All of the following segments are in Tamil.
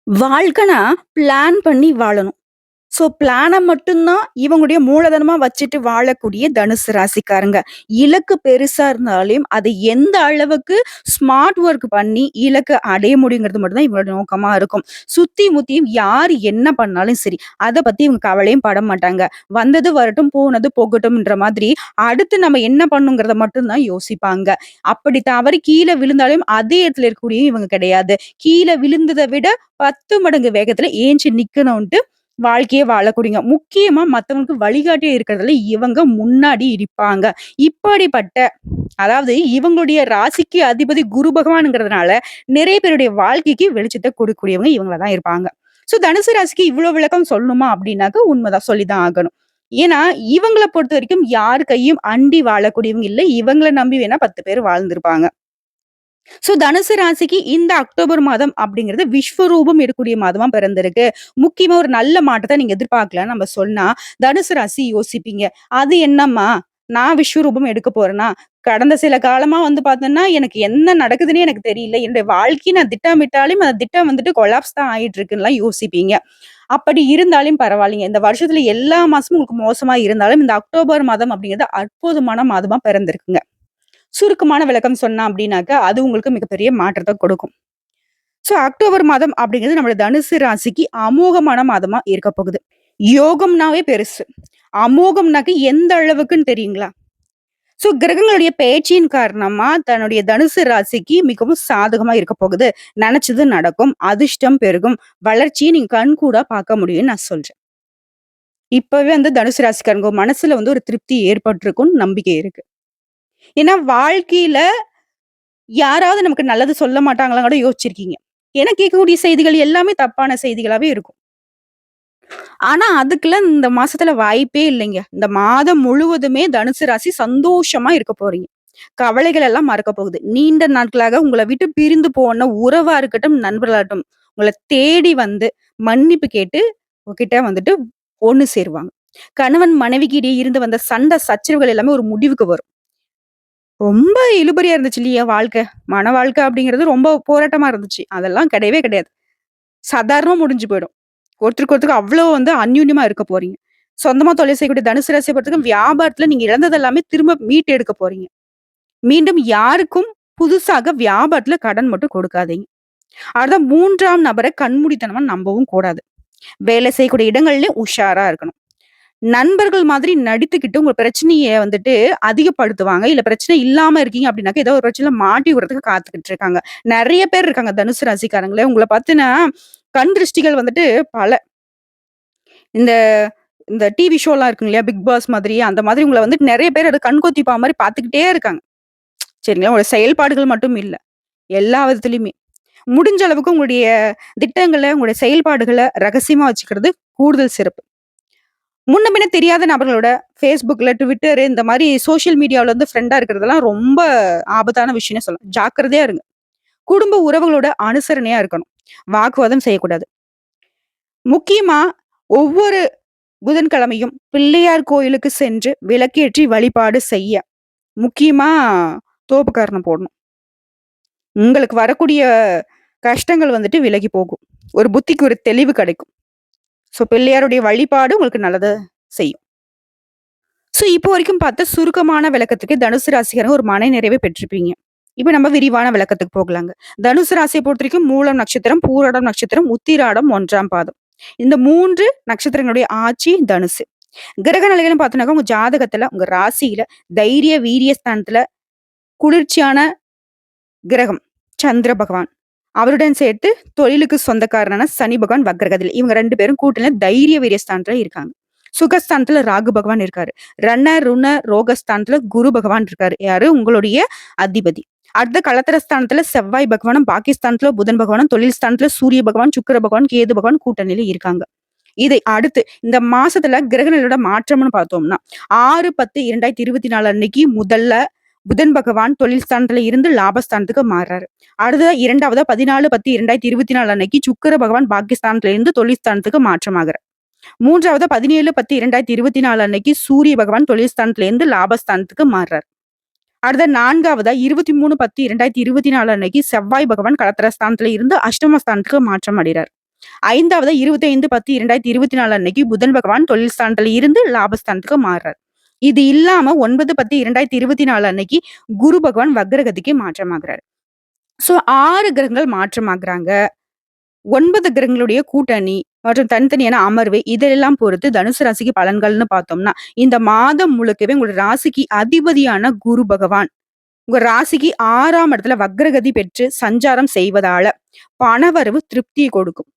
வாழ்க்கைனா பிளான் பண்ணி வாழணும். ஸோ பிளான மட்டும் தான் இவங்களுடைய மூலதனமா வச்சுட்டு வாழக்கூடிய தனுசு ராசிக்காரங்க. இலக்கு பெருசா இருந்தாலும், அதை எந்த அளவுக்கு ஸ்மார்ட் ஒர்க் பண்ணி இலக்க அடைய முடியுங்கிறது மட்டும் தான் இவங்களோட நோக்கமா இருக்கும். சுத்தி முத்தியும் யார் என்ன பண்ணாலும் சரி, அத பத்தி இவங்க கவலையும் பட மாட்டாங்க. வந்தது வரட்டும், போனது போகட்டும்ன்ற மாதிரி அடுத்து நம்ம என்ன பண்ணணுங்கிறத மட்டும் தான் யோசிப்பாங்க. அப்படி தவறி கீழ விழுந்தாலும் அதே இடத்துல இருக்கக்கூடிய இவங்க கிடையாது. கீழ விழுந்தத விட 10 மடங்கு வேகத்துல ஏஞ்சு நிக்கணும்ன்ட்டு வாழ்க்கையே வாழக்கூடியங்க. முக்கியமா மத்தவங்களுக்கு வழிகாட்டியா இருக்கிறதுல இவங்க முன்னாடி இருப்பாங்க. இப்படிப்பட்ட அதாவது இவங்களுடைய ராசிக்கு அதிபதி குரு பகவான்ங்கிறதுனால, நிறைய பேருடைய வாழ்க்கைக்கு வெளிச்சத்த கொடுக்கக்கூடியவங்க இவங்களா தான் இருப்பாங்க. ஸோ தனுசு ராசிக்கு இவ்ளோ விளக்கம் சொல்லணுமா அப்டின்னாக்க உண்மதான். சொல்லி தான் ஆகணும். ஏன்னா, இவங்கள பொறுத்தவரைக்கும் யார் கையும் அண்டி வாழக்கூடியவங்க இல்ல. இவங்கள நம்பி வேணா 10 பேர் வாழ்ந்திருப்பாங்க. ஸோ தனுசு ராசிக்கு இந்த அக்டோபர் மாதம் அப்படிங்கிறது விஸ்வரூபம் எடுக்கக்கூடிய மாதமா பிறந்திருக்கு. முக்கியமா ஒரு நல்ல மாற்றத்த நீங்க எதிர்பார்க்கலாம்னு நம்ம சொன்னா, தனுசு ராசி யோசிப்பீங்க. அது என்னம்மா? நான் விஸ்வரூபம் எடுக்க போறேனா? கடந்த சில காலமா வந்து பார்த்தீங்கன்னா, எனக்கு என்ன நடக்குதுன்னே எனக்கு தெரியல. என்னுடைய வாழ்க்கைய நான் திட்டமிட்டாலும், அந்த திட்டம் வந்துட்டு கொலாப்ஸ் தான் ஆயிட்டு இருக்குன்னுலாம் யோசிப்பீங்க. அப்படி இருந்தாலும் பரவாயில்லைங்க. இந்த வருஷத்துல எல்லா மாசமும் உங்களுக்கு மோசமா இருந்தாலும், இந்த அக்டோபர் மாதம் அப்படிங்கிறது அற்புதமான மாதமா பிறந்திருக்குங்க. சுருக்கமான விளக்கம் சொன்னா அப்படின்னாக்க, அது உங்களுக்கு மிகப்பெரிய மாற்றத்த கொடுக்கும். ஸோ அக்டோபர் மாதம் அப்படிங்கிறது நம்மளோட தனுசு ராசிக்கு அமோகமான மாதமா இருக்க போகுது. யோகம்னாவே பெருசு. அமோகம்னாக்க எந்த அளவுக்குன்னு தெரியுங்களா? ஸோ கிரகங்களுடைய பெயர்ச்சியின் காரணமா தன்னுடைய தனுசு ராசிக்கு மிகவும் சாதகமா இருக்க போகுது. நெனச்சது நடக்கும். அதிர்ஷ்டம் பெருகும். வளர்ச்சிய நீங்க கண்கூடா பார்க்க முடியும்னு நான் சொல்றேன். இப்பவே வந்து தனுசு ராசிக்காரங்க மனசுல வந்து ஒரு திருப்தி ஏற்பட்டிருக்கும்னு நம்பிக்கை இருக்கு. ஏன்னா வாழ்க்கையில யாராவது நமக்கு நல்லது சொல்ல மாட்டாங்களான்னு கூட யோசிச்சிருக்கீங்க. ஏன்னா கேட்கக்கூடிய செய்திகள் எல்லாமே தப்பான செய்திகளாவே இருக்கும். ஆனா அதுக்கெல்லாம் இந்த மாசத்துல வாய்ப்பே இல்லைங்க. இந்த மாதம் முழுவதுமே தனுசு ராசி சந்தோஷமா இருக்க போறீங்க. கவலைகள் எல்லாம் மறக்க போகுது. நீண்ட நாட்களாக உங்கள விட்டு பிரிந்து போன உறவா இருக்கட்டும், நண்பர்களாகட்டும், உங்கள தேடி வந்து மன்னிப்பு கேட்டு உங்ககிட்ட வந்துட்டு ஒண்ணு சேருவாங்க. கணவன் மனைவிக்கு இடையே இருந்து வந்த சண்டை, சச்சரவுகள் எல்லாமே ஒரு முடிவுக்கு வரும். ரொம்ப இழுபறியா இருந்துச்சு இல்லையா வாழ்க்கை. மன வாழ்க்கை அப்படிங்கிறது ரொம்ப போராட்டமா இருந்துச்சு. அதெல்லாம் கிடையவே கிடையாது. சாதாரணமா முடிஞ்சு போயிடும். ஒருத்தருக்கு ஒருத்தருக்கு அவ்ளோ வந்து அந்யோன்யமா இருக்க போறீங்க. சொந்தமா தொழில் செய்யக்கூடிய தனுசு ராசிய பொறுத்தவரைக்கும் வியாபாரத்துல நீங்க இழந்தது எல்லாமே திரும்ப மீட்டு எடுக்க போறீங்க. மீண்டும் யாருக்கும் புதுசாக வியாபாரத்துல கடன் மட்டும் கொடுக்காதீங்க. அடுத்த 3ஆம் நபர கண்மூடித்தனமா நம்பவும் கூடாது. வேலை செய்யக்கூடிய இடங்கள்லயும் உஷாரா இருக்கணும். நண்பர்கள் மாதிரி நடித்துக்கிட்டு உங்க பிரச்சனைய வந்துட்டு அதிகப்படுத்துவாங்க. இல்ல பிரச்சனை இல்லாம இருக்கீங்க அப்டின்னாக்க, ஏதோ ஒரு பிரச்சனையில மாட்டி விடுறதுக்கு காத்துக்கிட்டு இருக்காங்க. நெறைய பேர் இருக்காங்க தனுசு ராசிக்காரங்களே. உங்கள பத்தின கண் திருஷ்டிகள் வந்துட்டு பல இந்த இந்த டிவி ஷோலாம் இருக்குங்க இல்லையா? பிக் பாஸ் மாதிரி, அந்த மாதிரி உங்கள வந்துட்டு நெறைய பேர் அது கண்கொத்தி பாம்பு மாரி பார்த்துக்கிட்டே இருக்காங்க. சரிங்களா? உங்களோட செயல்பாடுகள் மட்டும் இல்ல. எல்லா விதத்திலயுமே. முடிஞ்ச அளவுக்கு உங்களுடைய திட்டங்கள, உங்களுடைய செயல்பாடுகள ரகசியமா வச்சுக்கிறது கூடுதல் சிறப்பு. முன்ன பின்ன தெரியாத நபர்களோட Facebookல, Twitter இந்த மாரி சோசியல் மீடியாவுல வந்து ஃப்ரெண்டா இருக்கிறதெல்லாம் ரொம்ப ஆபத்தான விஷயம்னே சொல்லலாம். ஜாக்கிரதையா இருங்க. குடும்ப உறவுகளோட அனுசரணையா இருக்கணும். வாக்குவாதம் செய்யக்கூடாது. முக்கியமா ஒவ்வொரு புதன்கிழமையும் பிள்ளையார் கோயிலுக்கு சென்று விளக்கேற்றி வழிபாடு செய்ய, முக்கியமா தோப்புக்கரணம் போடணும். உங்களுக்கு வரக்கூடிய கஷ்டங்கள் வந்துட்டு விலகி போகும். ஒரு புத்திக்கு ஒரு தெளிவு கிடைக்கும். ஸோ பிள்ளையாருடைய வழிபாடு உங்களுக்கு நல்லத செய்யும். ஸோ இப்போ வரைக்கும் பார்த்த சுருக்கமான விளக்கத்துக்கு தனுசு ராசிக்காரங்க ஒரு மனநிறைவை பெற்றிருப்பீங்க. இப்ப நம்ம விரிவான விளக்கத்துக்கு போகலாங்க. தனுசு ராசிய பொறுத்தவரைக்கும் மூலம் நட்சத்திரம், பூராடம் நட்சத்திரம், உத்திராடம் 1ஆம் பாதம். இந்த 3 நட்சத்திரங்களுடைய ஆட்சி தனுசு. கிரக நிலைகள்னு பார்த்தோம்னாக்கா, உங்க ஜாதகத்துல, உங்க ராசியில தைரிய, வீரிய ஸ்தானத்துல குளிர்ச்சியான கிரகம் சந்திர பகவான். அவருடன் சேர்த்து தொழிலுக்கு சொந்தக்காரரான சனி பகவான் வக்ரகதில. இவங்க 2 பேரும் கூட்டணியில தைரிய, வீரிய ஸ்தானத்துல இருக்காங்க. சுகஸ்தானத்துல ராகு பகவான் இருக்காரு. ரண, ருண, ரோகஸ்தானத்துல குரு பகவான் இருக்காரு. யாரு? உங்களுடைய அதிபதி. அடுத்த களத்திரஸ்தானத்துல செவ்வாய் பகவானும், பாகிஸ்தானத்துல புதன் பகவானும், தொழில் ஸ்தானத்துல சூரிய பகவான், சுக்கிர பகவான், கேது பகவான் கூட்டணியில இருக்காங்க. இதை அடுத்து இந்த மாசத்துல கிரகநிலையோட மாற்றம்னு பார்த்தோம்னா 6/10/2024 அன்னைக்கு முதல்ல புதன் பகவான் தொழில் ஸ்தானத்துல இருந்து லாபஸ்தானத்துக்கு மாறுறாரு. அடுத்ததா 2வதா 14/10/2024 அன்னைக்கு சுக்கிர பகவான் பாகிஸ்தானத்துல இருந்து தொழில் ஸ்தானத்துக்கு மாற்றமாகுறார். 3வதா 17/10/2024 அன்னைக்கு சூரிய பகவான் தொழில் ஸ்தானத்துல இருந்து லாபஸ்தானத்துக்கு மாறுறார். அடுத்த 4வதா 23/10/2024 அன்னைக்கு செவ்வாய் பகவான் களத்திரஸ்தானத்துல இருந்து அஷ்டமஸ்தானத்துக்கு மாற்றம் அடைகிறார். 5வது 25/10/2024 அன்னைக்கு புதன் பகவான் தொழில் ஸ்தானத்துல இருந்து லாபஸ்தானத்துக்கு மாறுறார். இது இல்லாம 9/10/2024 அன்னைக்கு குரு பகவான் வக்ரகதிக்கு மாற்றமாகுறாரு. சோ 6 கிரகங்கள் மாற்றமாகுறாங்க. 9 கிரகங்களுடைய கூட்டணி மற்றும் தனித்தனியான அமர்வு இதெல்லாம் பொறுத்து தனுசு ராசிக்கு பலன்கள்னு பார்த்தோம்னா, இந்த மாதம் முழுக்கவே உங்களோட ராசிக்கு அதிபதியான குரு பகவான் உங்க ராசிக்கு 6ஆம் இடத்துல வக்ரகதி பெற்று சஞ்சாரம் செய்வதால பணவரவு திருப்தியை கொடுக்கும்.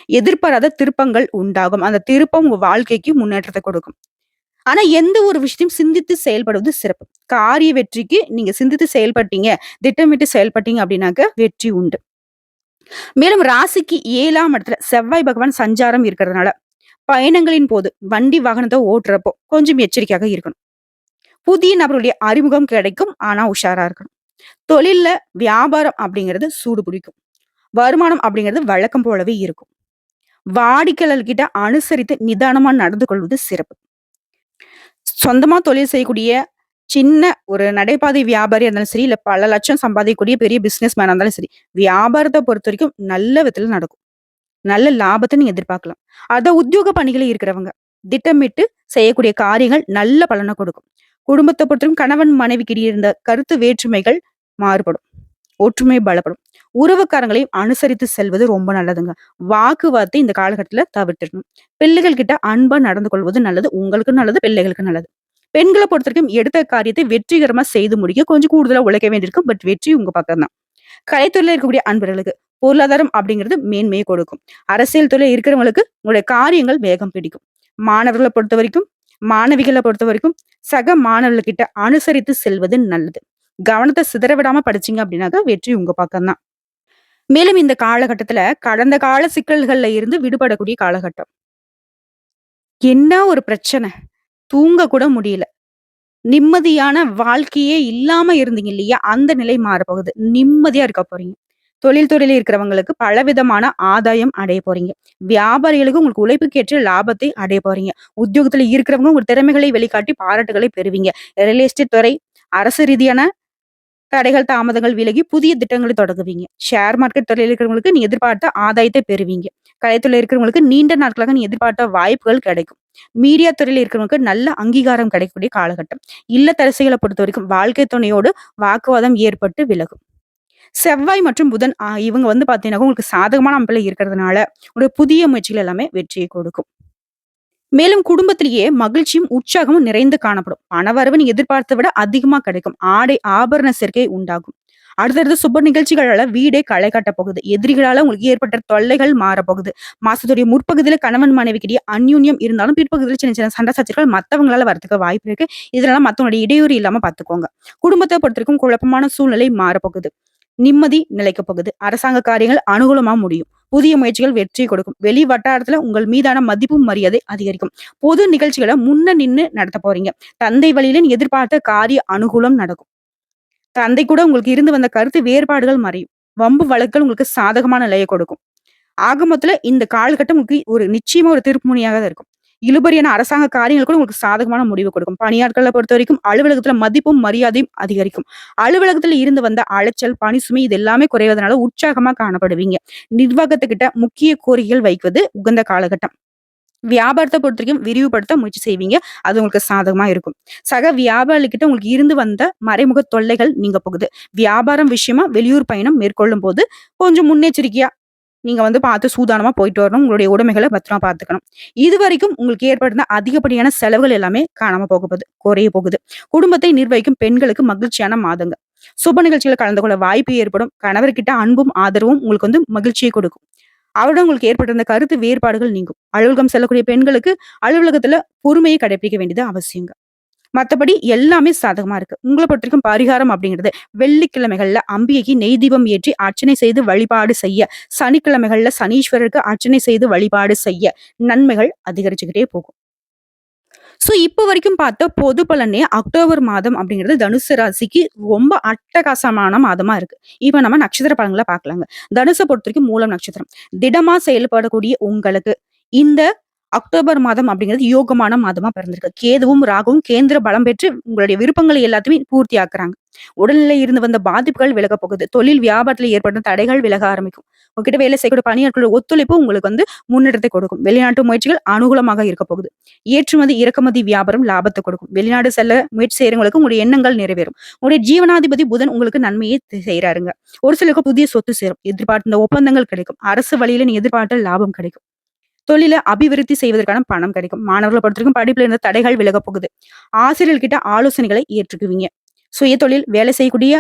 எதிர்பாராத திருப்பங்கள் உண்டாகும். அந்த திருப்பம் உங்க வாழ்க்கைக்கு முன்னேற்றத்தை கொடுக்கும். ஆனா எந்த ஒரு விஷயத்தையும் சிந்தித்து செயல்படுவது சிறப்பு. காரிய வெற்றிக்கு நீங்க சிந்தித்து செயல்பட்டீங்க, திட்டமிட்டு செயல்பட்டீங்க அப்படின்னாக்க வெற்றி உண்டு. மேலும் ராசிக்கு 7ஆம் இடத்துல செவ்வாய் பகவான் சஞ்சாரம் இருக்கிறதுனால பயணங்களின் போது வண்டி வாகனத்தை ஓட்டுறப்போ கொஞ்சம் எச்சரிக்கையாக இருக்கணும். புதிய நபருடைய அறிமுகம் கிடைக்கும். ஆனா உஷாரா இருக்கணும். தொழில்ல வியாபாரம் அப்படிங்கிறது சூடு பிடிக்கும். வருமானம் அப்படிங்கிறது வழக்கம் போலவே இருக்கும். வாடிக்கையாளர்கிட்ட அனுசரித்து நிதானமா நடந்து கொள்வது சிறப்பு. சொந்தமா தொழில் செய்யக்கூடிய சின்ன ஒரு நடைபாதை வியாபாரியா இருந்தாலும் சரி, இல்ல பல லட்சம் சம்பாதிக்கக்கூடிய பெரிய பிசினஸ் மேனா இருந்தாலும் சரி, வியாபாரத்த பொறுத்தவரைக்கும் நல்ல விதத்துல நடக்கும். நல்ல லாபத்த நீங்க எதிர்பார்க்கலாம். உத்தியோக பணிகளில் இருக்கிறவங்க திட்டமிட்டு செய்யக்கூடிய காரியங்கள் நல்ல பலன கொடுக்கும். குடும்பத்த பொறுத்தவரைக்கும் கணவன் மனைவிக்கிடையே இருந்த கருத்து வேற்றுமைகள் மாறுபடும். ஒற்றுமை பலப்படும். உறவுக்காரங்களையும் அனுசரித்து செல்வது ரொம்ப நல்லதுங்க. வாக்குவாதத்தை இந்த காலகட்டத்துல தவிர்த்திடணும். பிள்ளைகள் கிட்ட அன்பா நடந்து கொள்வது நல்லது. உங்களுக்கும் நல்லது, பிள்ளைகளுக்கும் நல்லது. பெண்களை பொறுத்தவரைக்கும் எடுத்த காரியத்தை வெற்றிகரமா செய்து முடிக்க கொஞ்சம் கூடுதலா உழைக்க வேண்டியிருக்கும். பட் வெற்றி உங்க பக்கம் தான். கலைத்துறையில இருக்கக்கூடிய அன்பர்களுக்கு பொருளாதாரம் அப்படிங்கிறது மேன்மையை கொடுக்கும். அரசியல் துறையில இருக்கிறவங்களுக்கு உங்களுடைய காரியங்கள் வேகம் பிடிக்கும். மாணவர்களை பொறுத்த வரைக்கும், மாணவிகளை பொறுத்த வரைக்கும் சக மாணவர்கள்கிட்ட அனுசரித்து செல்வது நல்லது. கவனத்தை சிதற விடாம படிச்சீங்க அப்படின்னாக்க வெற்றி உங்க பக்கம் தான். மேலும் இந்த காலகட்டத்துல கடந்த கால சிக்கல்கள்ல இருந்து விடுபடக்கூடிய காலகட்டம். என்ன ஒரு பிரச்சனை! தூங்க கூட முடியல. நிம்மதியான வாழ்க்கையே இல்லாம இருந்தீங்க இல்லையா? அந்த நிலை மாறப்போகுது. நிம்மதியா இருக்க போறீங்க. தொழில் துறையில இருக்கிறவங்களுக்கு பலவிதமான ஆதாயம் அடைய போறீங்க. வியாபாரிகளுக்கு உங்களுக்கு உழைப்புக்கேற்ற லாபத்தை அடைய போறீங்க. உத்தியோகத்துல இருக்கிறவங்க உங்க திறமைகளை வெளிக்காட்டி பாராட்டுகளை பெறுவீங்க. ரியல் எஸ்டேட் துறை, அரசு ரீதியான தடைகள், தாமதங்கள் விலகி புதிய திட்டங்களை தொடங்குவீங்க. ஷேர் மார்க்கெட் துறையில இருக்கிறவங்களுக்கு நீங்க எதிர்பார்த்த ஆதாயத்தை பெறுவீங்க. கலைத்துறையில இருக்கிறவங்களுக்கு நீண்ட நாட்களாக நீ எதிர்பார்த்த வாய்ப்புகள் கிடைக்கும். மீடியா துறையில இருக்கிறவங்களுக்கு நல்ல அங்கீகாரம் கிடைக்கக்கூடிய காலகட்டம். இல்லத்தரசிகளை பொறுத்த வரைக்கும் வாழ்க்கை துணையோடு வாக்குவாதம் ஏற்பட்டு விலகும். செவ்வாய் மற்றும் புதன் இவங்க பாத்தீங்கன்னா உங்களுக்கு சாதகமான அமைப்புல இருக்கிறதுனால ஒரு புதிய முயற்சிகள் எல்லாமே வெற்றியை கொடுக்கும். மேலும் குடும்பத்திலேயே மகிழ்ச்சியும் உற்சாகமும் நிறைந்து காணப்படும். பணவரவு நீங்க எதிர்பார்த்ததை விட அதிகமா கிடைக்கும். ஆடை ஆபரண சேர்க்கை உண்டாகும். அடுத்தடுத்து சுப நிகழ்ச்சிகளால வீடே களை கட்டப் போகுது. எதிரிகளால உங்களுக்கு ஏற்பட்ட தொல்லைகள் மாறப்போகுது. மாசத்துடைய முற்பகுதியில கணவன் மனைவிக்கிடையே அந்யோன்யம் இருந்தாலும் பிற்பகுதியில சின்ன சின்ன சண்டை சச்சரவுகள் மத்தவங்களால வரதுக்கு வாய்ப்பு இருக்கு. இதனால மத்தவங்களுடைய இடையூறு இல்லாம பாத்துக்கோங்க. குடும்பத்தை பொறுத்தவரைக்கும் குழப்பமான சூழ்நிலை மாறப்போகுது. நிம்மதி நிலைக்கப் போகுது. அரசாங்க காரியங்கள் அனுகூலமா முடியும். புதிய முயற்சிகள் வெற்றி கொடுக்கும். வெளி வட்டாரத்துல உங்கள் மீதான மதிப்பும் மரியாதை அதிகரிக்கும். பொது நிகழ்ச்சிகளை முன்ன நின்னு நடத்த போறீங்க. தந்தை வழியில நீ எதிர்பார்த்த காரிய அனுகூலம் நடக்கும். தந்தை கூட உங்களுக்கு இருந்து வந்த கருத்து வேறுபாடுகள் மறையும். வம்பு வழக்குகள் உங்களுக்கு சாதகமான நிலையை கொடுக்கும். ஆக மொத்தத்துல இந்த காலகட்டம் உங்களுக்கு ஒரு நிச்சயமா ஒரு திருப்புமுனையாக தான் இருக்கும். இழுபறியான அரசாங்க காரியங்கள் கூட உங்களுக்கு சாதகமான முடிவு கொடுக்கும். பணியாட்களை பொறுத்த வரைக்கும் அலுவலகத்துல மதிப்பும் மரியாதையும் அதிகரிக்கும். அலுவலகத்துல இருந்து வந்த அலைச்சல், பணி சுமை இது எல்லாமே குறைவதனால உற்சாகமா காணப்படுவீங்க. நிர்வாகத்துக்கிட்ட முக்கிய கோரிக்கைகள் வைப்பது உகந்த காலகட்டம். வியாபாரத்தை பொறுத்த வரைக்கும் விரிவுபடுத்த முயற்சி செய்வீங்க. அது உங்களுக்கு சாதகமா இருக்கும். சக வியாபாரிகிட்ட உங்களுக்கு இருந்து வந்த மறைமுக தொல்லைகள் நீங்க போகுது. வியாபாரம் விஷயமா வெளியூர் பயணம் மேற்கொள்ளும் போது கொஞ்சம் முன்னெச்சரிக்கையா நீங்க பார்த்து சூதானமா போயிட்டு வரணும். உங்களுடைய உடைமைகளை பத்திரமா பார்த்துக்கணும். இதுவரைக்கும் உங்களுக்கு ஏற்படுத்த அதிகப்படியான செலவுகள் எல்லாமே காணாம குறைய போகுது. குடும்பத்தை நிர்வகிக்கும் பெண்களுக்கு மகிழ்ச்சியான மாதங்க. சுப நிகழ்ச்சிகளை கலந்து கொள்ள வாய்ப்பு ஏற்படும். கணவர்கிட்ட அன்பும் ஆதரவும் உங்களுக்கு மகிழ்ச்சியை கொடுக்கும். அவருடன் உங்களுக்கு ஏற்பட்டிருந்த கருத்து வேறுபாடுகள் நீங்கும். அலுவலகம் செல்லக்கூடிய பெண்களுக்கு அலுவலகத்துல பொறுமையை கடைபிடிக்க வேண்டியது அவசியங்க. மத்தபடி எல்லாமே சாதகமா இருக்கு. உங்களை பொறுத்தவரைக்கும் பரிகாரம் அப்படிங்கிறது வெள்ளிக்கிழமைகள்ல அம்பிகைக்கு நெய் தீபம் ஏற்றி அர்ச்சனை செய்து வழிபாடு செய்ய, சனிக்கிழமைகள்ல சனீஸ்வரருக்கு அர்ச்சனை செய்து வழிபாடு செய்ய நன்மைகள் அதிகரிச்சுக்கிட்டே போகும். சோ இப்ப வரைக்கும் பார்த்த பொது பலனே அக்டோபர் மாதம் அப்படிங்கிறது தனுசு ராசிக்கு ரொம்ப அட்டகாசமான மாதமா இருக்கு. இப்ப நம்ம நட்சத்திர பலன்களை பார்க்கலாங்க. தனுசை பொறுத்த வரைக்கும் மூலம் நட்சத்திரம். திடமா செயல்படக்கூடிய உங்களுக்கு இந்த அக்டோபர் மாதம் அப்படிங்கிறது யோகமான மாதமா பிறந்திருக்கு. கேதுவும், ராகுவும் கேந்திர பலம் பெற்று உங்களுடைய விருப்பங்களை எல்லாத்தையுமே பூர்த்தி ஆக்குறாங்க. உடல்நிலை இருந்து வந்த பாதிப்புகள் விலகப் போகுது. தொழில் வியாபாரத்துல ஏற்பட்ட தடைகள் விலக ஆரம்பிக்கும். உங்ககிட்ட வேலை செய்யக்கூடிய பணியாட்களோட ஒத்துழைப்பு உங்களுக்கு முன்னேற்றத்தை கொடுக்கும். வெளிநாட்டு முயற்சிகள் அனுகூலமாக இருக்க போகுது. ஏற்றுமதி, இறக்குமதி வியாபாரம் லாபத்தை கொடுக்கும். வெளிநாடு செல்ல முயற்சி செய்யறவங்களுக்கு உங்களுடைய எண்ணங்கள் நிறைவேறும். உங்களுடைய ஜீவனாதிபதி புதன் உங்களுக்கு நன்மையை செய்யறாருங்க. ஒரு சிலருக்கு புதிய சொத்து சேரும். எதிர்பார்த்த ஒப்பந்தங்கள் கிடைக்கும். அரசு வழியில நீங்க எதிர்பார்த்த லாபம் கிடைக்கும். தொழில அபிவிருத்தி செய்வதற்கான பணம் கிடைக்கும். மாணவர்களை பொறுத்தவரைக்கும் படிப்புல இருந்த தடைகள் விலகப் போகுது. ஆசிரியர்கிட்ட ஆலோசனைகளை ஏற்றுக்குவீங்க. சுய தொழில் வேலை செய்யக்கூடிய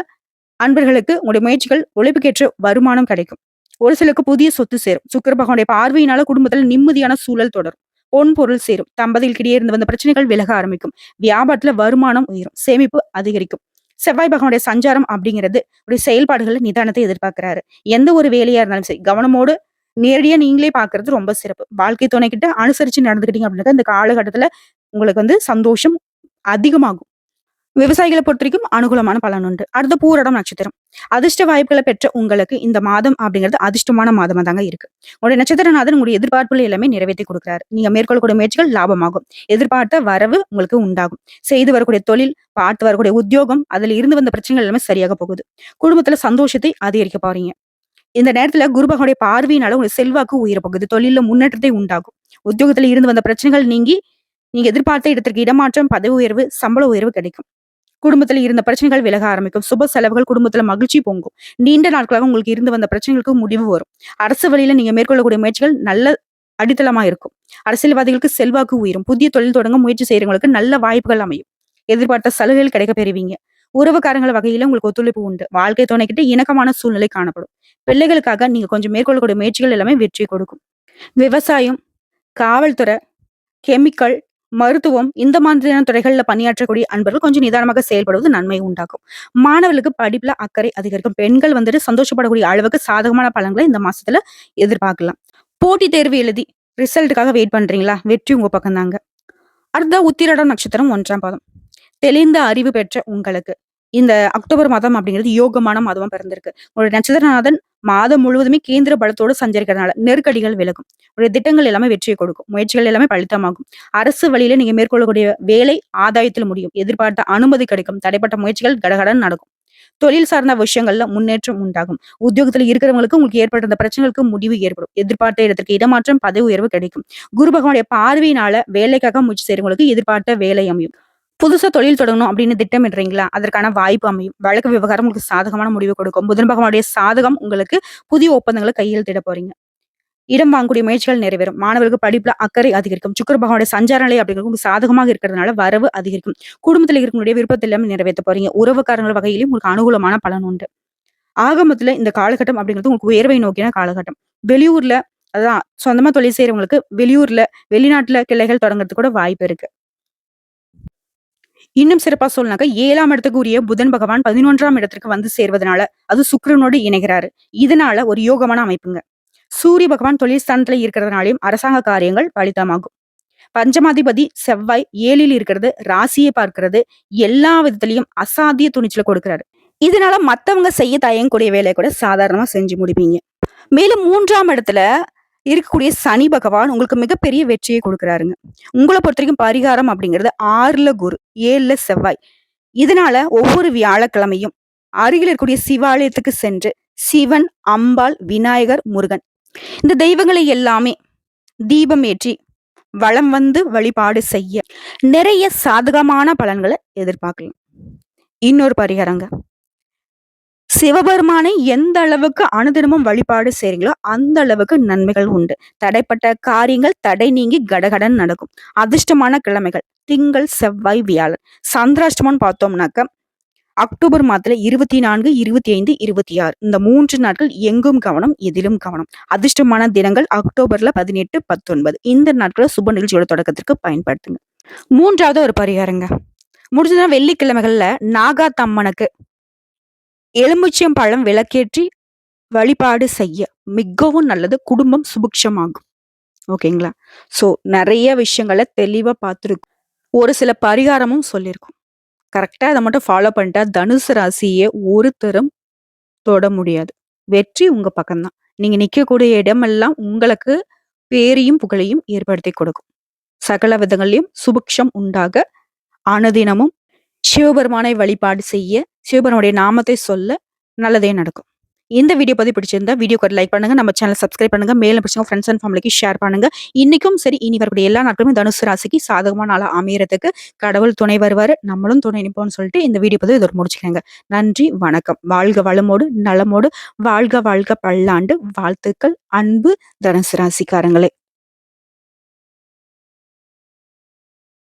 அன்பர்களுக்கு உங்களுடைய முயற்சிகள் உழைப்புக்கேற்ற வருமானம் கிடைக்கும். ஒரு சிலருக்கு புதிய சொத்து சேரும். சுக்கிர பகவானுடைய பார்வையினால குடும்பத்துல நிம்மதியான சூழல் தொடரும். பொன் பொருள் சேரும். தம்பதிகளுக்கிடையே இருந்து வந்த பிரச்சனைகள் விலக ஆரம்பிக்கும். வியாபாரத்துல வருமானம் உயரும். சேமிப்பு அதிகரிக்கும். செவ்வாய் பகவானுடைய சஞ்சாரம் அப்படிங்கிறது உடைய செயல்பாடுகள்ல நிதானத்தை எதிர்பார்க்கிறாரு. எந்த ஒரு வேலையா இருந்தாலும் சரி கவனமோடு நேரடியா நீங்களே பாக்குறது ரொம்ப சிறப்பு. வாழ்க்கை துணைக்கிட்ட அனுசரிச்சு நடந்துக்கிட்டீங்க அப்படின்னா இந்த காலகட்டத்துல உங்களுக்கு சந்தோஷம் அதிகமாகும். விவசாயிகளை பொறுத்தவரைக்கும் அனுகூலமான பலன் உண்டு. அடுத்த பூரடம் நட்சத்திரம். அதிர்ஷ்ட வாய்ப்புகளை பெற்ற உங்களுக்கு இந்த மாதம் அப்படிங்கிறது அதிர்ஷ்டமான மாதமா தாங்க இருக்கு. உங்களுடைய நட்சத்திரநாதன் உங்களுடைய எதிர்பார்ப்புகள் எல்லாமே நிறைவேற்றி கொடுக்குறாரு. நீங்க மேற்கொள்ளக்கூடிய முயற்சிகள் லாபமாகும். எதிர்பார்த்த வரவு உங்களுக்கு உண்டாகும். செய்து வரக்கூடிய தொழில், பார்த்து வரக்கூடிய உத்தியோகம், அதுல இருந்து வந்த பிரச்சனைகள் எல்லாமே சரியாக போகுது. குடும்பத்துல சந்தோஷத்தை அதிகரிக்க போறீங்க. இந்த நேரத்துல குரு பகவானுடைய பார்வையினால உங்களுக்கு செல்வாக்கு உயர போகுது. தொழில முன்னேற்றத்தை உண்டாகும். உத்தியோகத்துல இருந்து வந்த பிரச்சனைகள் நீங்கி நீங்க எதிர்பார்த்த இடத்திற்கு இடமாற்றம், பதவி உயர்வு, சம்பள உயர்வு கிடைக்கும். குடும்பத்துல இருந்த பிரச்சனைகள் விலக ஆரம்பிக்கும். சுப செலவுகள், குடும்பத்துல மகிழ்ச்சி பொங்கும். நீண்ட நாட்களாக உங்களுக்கு இருந்து வந்த பிரச்சனைகளுக்கு முடிவு வரும். அரசு வழியில நீங்க மேற்கொள்ளக்கூடிய முயற்சிகள் நல்ல அடித்தளமா இருக்கும். அரசியல்வாதிகளுக்கு செல்வாக்கு உயரும். புதிய தொழில் தொடங்க முயற்சி செய்யறவங்களுக்கு நல்ல வாய்ப்புகள் அமையும். எதிர்பார்த்த சலுகைகள் கிடைக்க பெறுவீங்க. உறவுக்காரங்கள் வகையில உங்களுக்கு ஒத்துழைப்பு உண்டு. வாழ்க்கை துணைக்கிட்ட இணக்கமான சூழ்நிலை காணப்படும். பிள்ளைகளுக்காக நீங்க கொஞ்சம் மேற்கொள்ளக்கூடிய முயற்சிகள் எல்லாமே வெற்றி கொடுக்கும். விவசாயம், காவல்துறை, கெமிக்கல், மருத்துவம் இந்த மாதிரியான துறைகள்ல பணியாற்றக்கூடிய அன்பர்கள் கொஞ்சம் நிதானமாக செயல்படுவது நன்மை உண்டாக்கும். மாணவர்களுக்கு படிப்புல அக்கறை அதிகரிக்கும். பெண்கள் சந்தோஷப்படக்கூடிய அளவுக்கு சாதகமான பலன்களை இந்த மாசத்துல எதிர்பார்க்கலாம். போட்டி தேர்வு எழுதி ரிசல்ட்டுக்காக வெயிட் பண்றீங்களா? வெற்றி உங்க பக்கம் தாங்க. அடுத்த உத்திரடம் நட்சத்திரம் 1ஆம் பாதம். தெளிந்த அறிவு பெற்ற உங்களுக்கு இந்த அக்டோபர் மாதம் அப்படிங்கிறது யோகமான மாதமா பிறந்திருக்கு. உங்களுடைய நட்சத்திரநாதன் மாதம் முழுவதுமே கேந்திர பலத்தோடு சஞ்சரிக்கிறதுனால நெருக்கடிகள் விலகும். உங்களுடைய திட்டங்கள் எல்லாமே வெற்றியை கொடுக்கும். முயற்சிகள் எல்லாமே பலித்தமாகும். அரசு வழியில நீங்க மேற்கொள்ளக்கூடிய வேலை ஆதாயத்தில் முடியும். எதிர்பார்த்த அனுமதி கிடைக்கும். தடைப்பட்ட முயற்சிகள் கடகடன் நடக்கும். தொழில் சார்ந்த விஷயங்கள்ல முன்னேற்றம் உண்டாகும். உத்தியோகத்துல இருக்கிறவங்களுக்கு உங்களுக்கு ஏற்பட்ட அந்த பிரச்சனைகளுக்கு முடிவு ஏற்படும். எதிர்பார்த்த இடத்திற்கு இடமாற்றம், பதவி உயர்வு கிடைக்கும். குரு பகவானுடைய பார்வையினால வேலைக்காக முயற்சி செய்யறவங்களுக்கு எதிர்பார்த்த வேலை அமையும். புதுசா தொழில் தொடங்கணும் அப்படின்னு திட்டமிடுறீங்களா? அதற்கான வாய்ப்பு அமையும். வழக்கு விவகாரம் உங்களுக்கு சாதகமான முடிவு கொடுக்கும். புதன் பகவானுடைய சாதகம் உங்களுக்கு புதிய ஒப்பந்தங்களை கையெழுத்திட போறீங்க. இடம் வாங்கக்கூடிய முயற்சிகள் நிறைவேறும். மாணவர்களுக்கு படிப்புல அக்கறை அதிகரிக்கும். சுக்கிர பகவானுடைய சஞ்சார நிலை அப்படிங்கிறது உங்களுக்கு சாதகமாக இருக்கிறதுனால வரவு அதிகரிக்கும். குடும்பத்தில் இருக்கக்கூடிய விருப்பத்தை எல்லாமே நிறைவேற்ற போறீங்க. உறவுக்காரங்கள் வகையிலும் உங்களுக்கு அனுகூலமான பலன் உண்டு. ஆகமத்துல இந்த காலகட்டம் அப்படிங்கிறது உங்களுக்கு உயர்வை நோக்கின காலகட்டம். வெளியூர்ல அதான் சொந்தமா தொழில் செய்யறவங்களுக்கு வெளியூர்ல, வெளிநாட்டுல கிளைகள் தொடங்குறதுக்கு கூட வாய்ப்பு இருக்கு. இன்னும் சிறப்பா சொல்லனாக்க 7ஆம் இடத்துக்கு உரிய புதன் பகவான் 11ஆம் இடத்திற்கு வந்து சேர்வதனால அது சுக்கிரனோடு இணைகிறாரு. இதனால ஒரு யோகமான அமைப்புங்க. சூரிய பகவான் தொழில் ஸ்தானத்துல இருக்கிறதுனாலையும் அரசாங்க காரியங்கள் பலிதமாகும். பஞ்சமாதிபதி செவ்வாய் 7ல் இருக்கிறது, ராசியை பார்க்கிறது, எல்லா விதத்திலையும் அசாத்திய துணிச்சல கொடுக்கிறாரு. இதனால மத்தவங்க செய்ய தயங்கக்கூடிய வேலையை கூட சாதாரணமா செஞ்சு முடிப்பீங்க. மேலும் 3ஆம் இடத்துல இருக்கக்கூடிய சனி பகவான் உங்களுக்கு மிகப்பெரிய வெற்றியை கொடுக்கிறாருங்க. உங்களை பொறுத்த வரைக்கும் பரிகாரம் அப்படிங்கிறது 6ல குரு, 7ல செவ்வாய். இதனால ஒவ்வொரு வியாழக்கிழமையும் அருகில் இருக்கக்கூடிய சிவாலயத்துக்கு சென்று சிவன், அம்பாள், விநாயகர், முருகன் இந்த தெய்வங்களை எல்லாமே தீபம் ஏற்றி வலம் வந்து வழிபாடு செய்ய நிறைய சாதகமான பலன்களை எதிர்பார்க்கலாம். இன்னொரு பரிகாரங்க, சிவபெருமானை எந்த அளவுக்கு அனுதினமும் வழிபாடு செய்றீங்களோ அந்த அளவுக்கு நன்மைகள் உண்டு. தடைப்பட்ட காரியங்கள் தடை நீங்கி கடகடன் நடக்கும். அதிர்ஷ்டமான கிழமைகள் திங்கள், செவ்வாய், வியாழன். சந்திராஷ்டமம் பார்த்தோம்னாக்க அக்டோபர் மாதத்துல 24, 25, 26 இந்த 3 நாட்கள் எங்கும் கவனம், எதிலும் கவனம். அதிர்ஷ்டமான தினங்கள் அக்டோபர்ல 18, 19 இந்த நாட்களை சுப நிகழ்ச்சியோட தொடக்கத்திற்கு பயன்படுத்துங்க. 3வது ஒரு பரிகாரங்க, முடிஞ்சதுன்னா வெள்ளிக்கிழமைகள்ல நாகாத்தம்மனுக்கு எலுமிச்சம் பழம் விளக்கேற்றி வழிபாடு செய்ய மிகவும் நல்லது. குடும்பம் சுபிக்ஷமாகும். ஓகேங்களா? சோ நிறைய விஷயங்களை தெளிவா பார்த்துருக்கும். ஒரு சில பரிகாரமும் சொல்லியிருக்கும். கரெக்டா அதை மட்டும் ஃபாலோ பண்ணிட்டா தனுசு ராசியை ஒருத்தரும் தொட முடியாது. வெற்றி உங்க பக்கம்தான். நீங்க நிக்கக்கூடிய இடமெல்லாம் உங்களுக்கு பேரையும் புகழையும் ஏற்படுத்திக் கொடுக்கும். சகல விதங்களிலும் சுபிக்ஷம் உண்டாக அனுதினமும் சிவபெருமானை வழிபாடு செய்ய, சிவபெருமானுடைய நாமத்தை சொல்ல நல்லதே நடக்கும். இந்த வீடியோ பதிவு பிடிச்சிருந்தா வீடியோக்கு ஒரு லைக் பண்ணுங்க. நம்ம சேனல் சப்ஸ்கிரைப் பண்ணுங்க. மேலும் பிடிச்சவங்க ஃப்ரெண்ட்ஸ் அண்ட் ஃபேமிலிக்கு ஷேர் பண்ணுங்க. இன்னைக்கும் சரி, இனி வரக்கூடிய எல்லா நாட்களுமே தனுசு ராசிக்கு சாதகமான நாளா அமையறதுக்கு கடவுள் துணை வருவாரு. நம்மளும் துணை நிற்போம்னு சொல்லிட்டு இந்த வீடியோ பதிவு இதோட முடிச்சுக்கோங்க. நன்றி, வணக்கம். வாழ்க வளமோடு நலமோடு வாழ்க வாழ்க பல்லாண்டு. வாழ்த்துக்கள் அன்பு தனுசு ராசிக்காரங்களே.